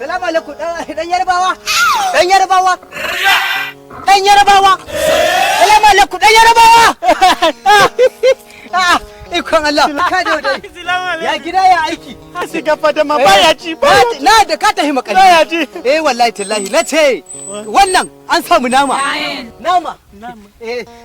Salamu alaikum dan yarbawa. Dan yarbawa. Dan yarbawa. Salamu alaikum dan yarbawa. Ikon Allah. Ka da dai. Ya gida ya aiki. Asi gaba da ma baya ci ba. Na da ka tafi makali. Baya ci. Wallahi tallahi nace wannan an samu nama. Nama.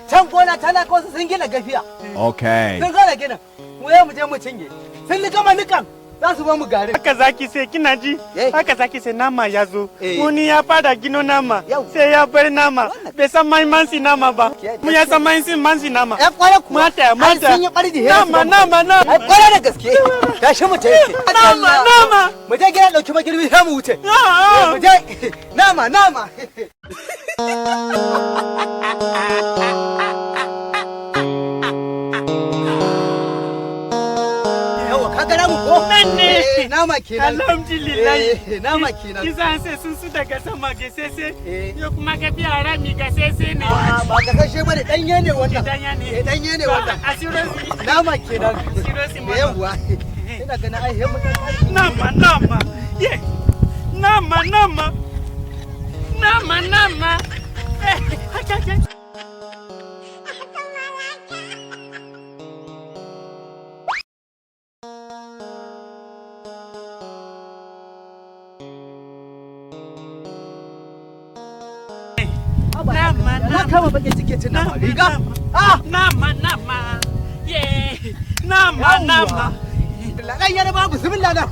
Can gona tana ko sun gina gafiya. Okay. Sun gana gina. Mu mu je mu cinye. Sun gama nikan. Za su ba mu garin. Haka zaki sai kina ji? Haka zaki sai nama ya zo. Wani ya fara gino nama. Sai ya bar nama. Bai san mahimmanci nama ba. Mu ya san mahimmanci nama. Ya kware kuma. Mata. Sun yi ɓarji. Nama. Ai kware da gaske. Tashi mu ta yake. Nama. Mu je gida ɗauki magirbi sai mu wuce. Mu je. Nama. Nama kenan. Alhamdulillah. Nama kenan. Kisan sai sun su daga sama gasese. Yo kuma ka fi harami gasese ne. Ba gasashe bane danye ne wannan. Danye ne wannan. Asirosi. Nama kenan. Asirosi ma. Yawwa. Ina ganin ai hemu Nama. Ye. Nama. Haka. Na kama bakin cikin cin nama riga. Nama. Ye. Nama. Dan yarbawa bismillah na.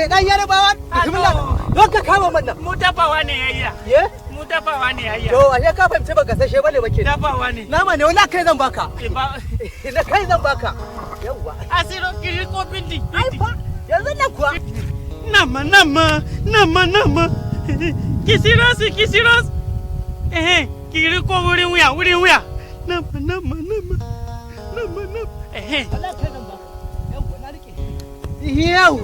Dan yarbawa bismillah. Don ka kama man nan. Mu dafawa ne yayya. Ye? Mu dafawa ne yayya. To ashe ka fahimci ba gasashe bane ba ke. Dafawa ne. Nama ne wala kai zan baka. Na kai zan baka. Yawwa. Asiro kiri ko bindi. Ai fa yanzu nan kuwa. Nama. Kisiros. Kiri ko wurin wuya. Nama. Allah kai zan baka. Yawwa na rike. Yau.